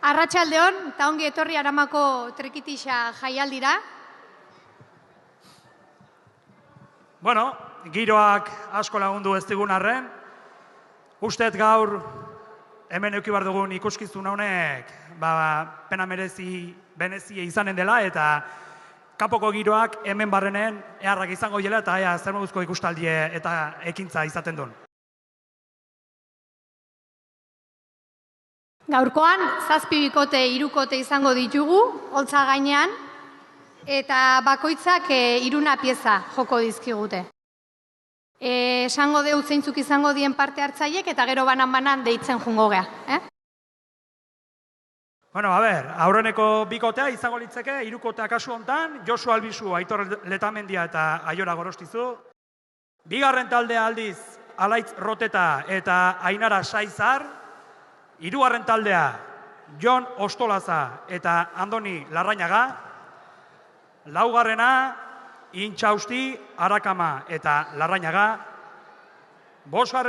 Arratsaldeon, eta ongi etorri Aramako Trikitixa jaialdira. Bueno, giroak asko lagundu ez digun arren, usteet gaur hemen eduki behar dugun ikuskizun honek pena benezie izanen dela eta kanpoko giroak hemen barrenen eharrak izango dela eta ea zer moduzko ikustaldie eta ekintza izaten duen. Gaurkoan, 7 bikote, 3 kote izango ditugu, holtza gainean, eta bakoitzak 3 pieza joko dizkigute. Esango deu zeintzuk izango dien parte hartzaiek eta gero banan-banan deitzen jungo gea. Bueno, aurreneko bikotea izango litzeke, 3 kotea kasu hontan, Josu Albizu, Aitor Letamendia eta Aiora Gorostizu. Bigarren taldea aldiz, Alaitz Roteta eta Ainara Saizar. 3. taldea, Jon Ostolaza eta Andoni Larrañaga. 4. Intxausti, Arakama eta Larrañaga. 5.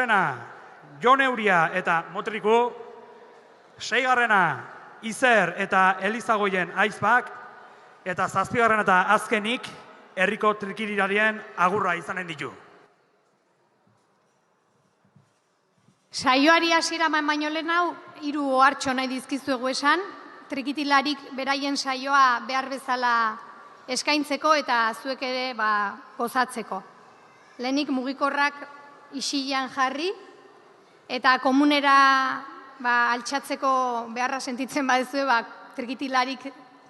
Jon Euria eta Motriku. 6. Izer eta Elizagoien Aizpak. Eta 7. eta azkenik, herriko trikirirarien agurra izanen ditu. Saioari hasiera eman baino lehen hau, 3 ohartxo nahi dizkizuegu esan, trikitilarik beraien saioa behar bezala eskaintzeko eta zuek ere gozatzeko. Lehenik mugikorrak isilean jarri eta komunera altxatzeko beharra sentitzen badezue trikitilarik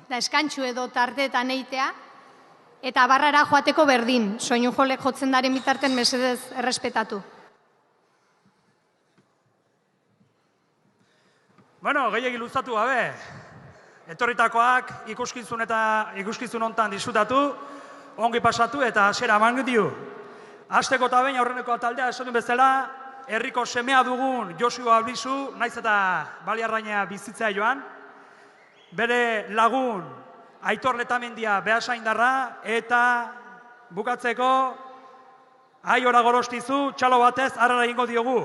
da eskantxu edo tarteetan eitea eta barrara joateko berdin, soinu jolek jotzen daren bitarten mesedez errespetatu. Bueno, gehiagi luzatu gabe, etorritakoak ikuskizun hontan disfrutatu, ongi pasatu eta hasiera eman dio. Hasteko eta behin aurreneko taldea esan duen bezala, herriko semea dugun Josu Albizu, naiz eta Baliarraina bizitzea joan, bere lagun Aitor Letamendia Beasaindarra eta bukatzeko Aiora Gorostizu, txalo batez harrera egingo diogu.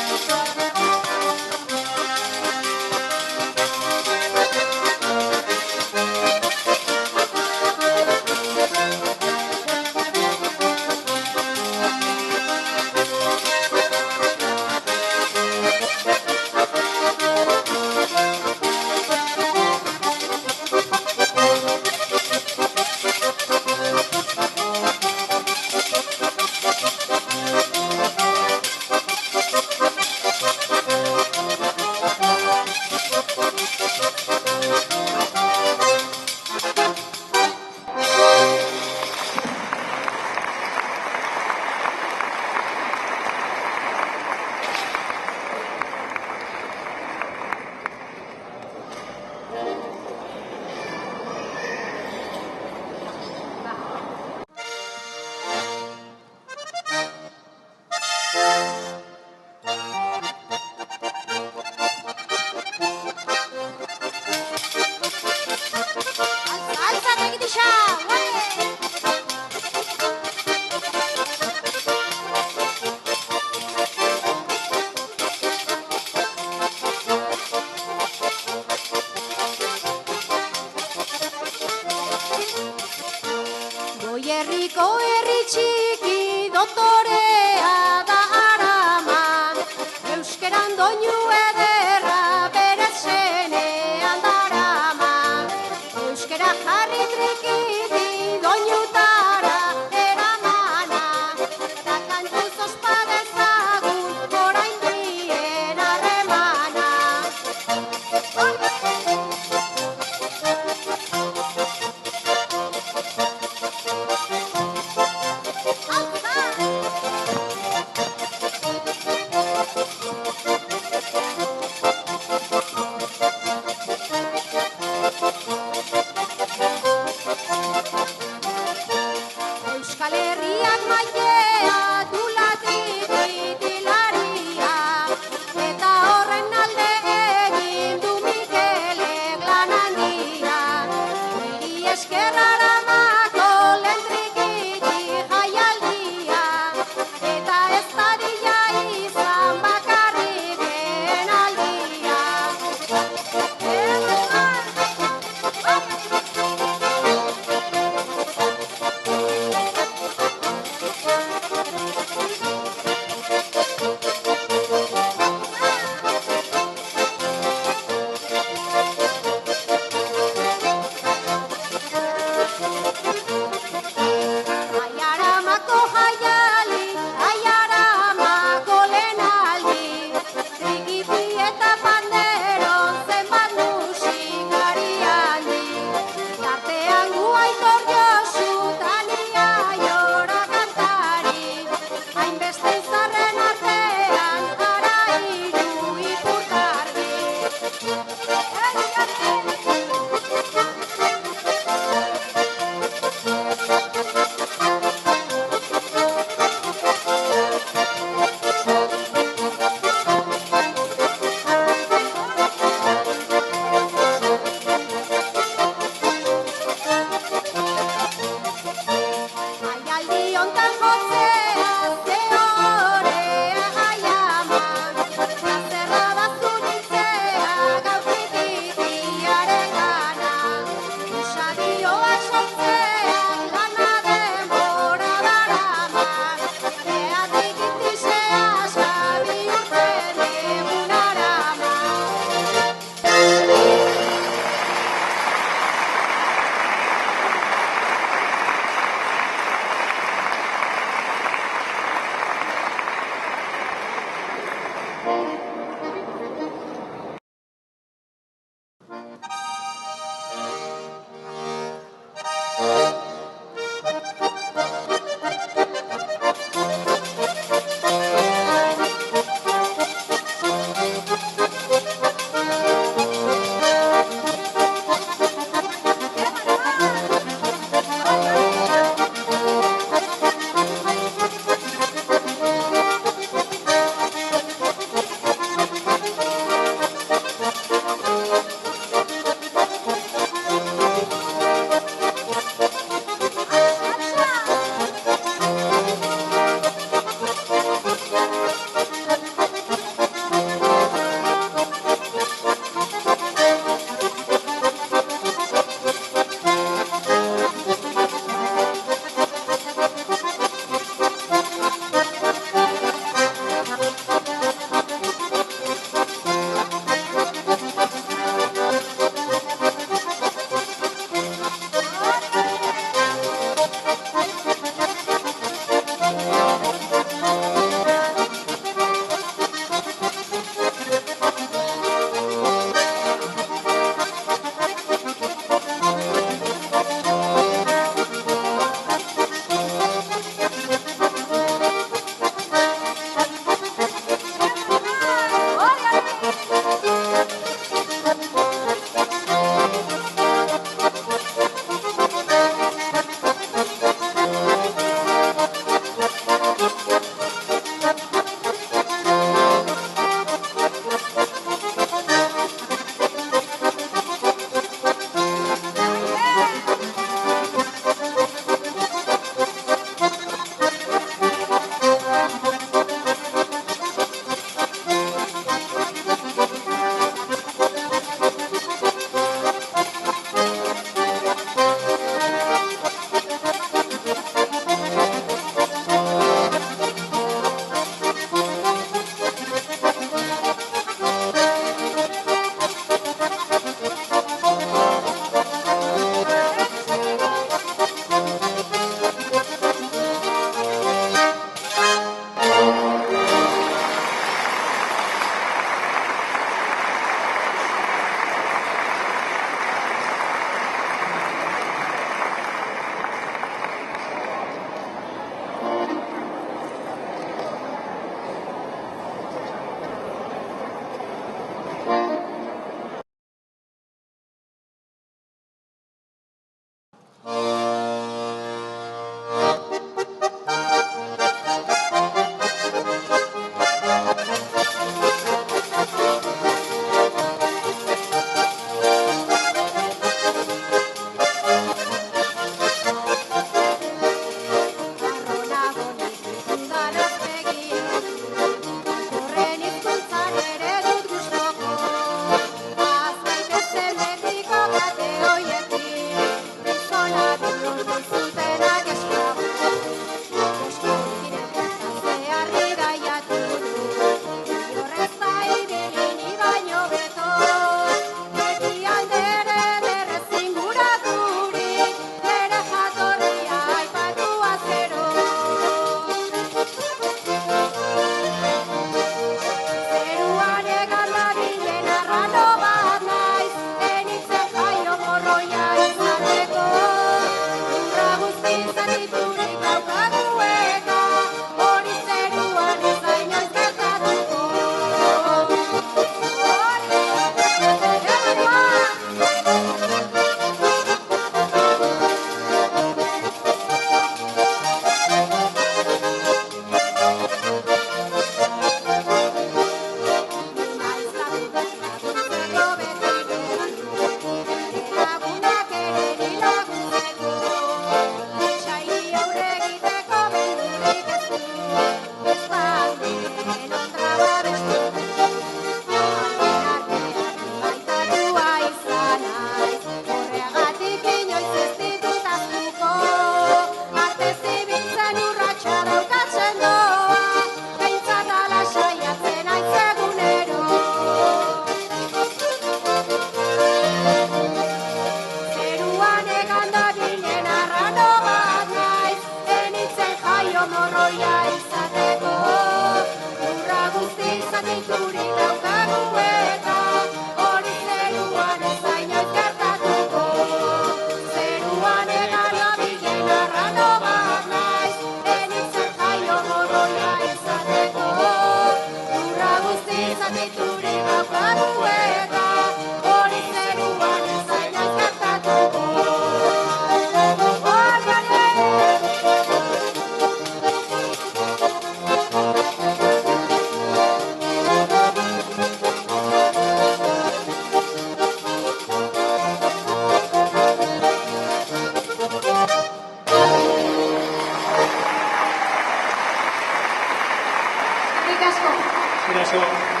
asko.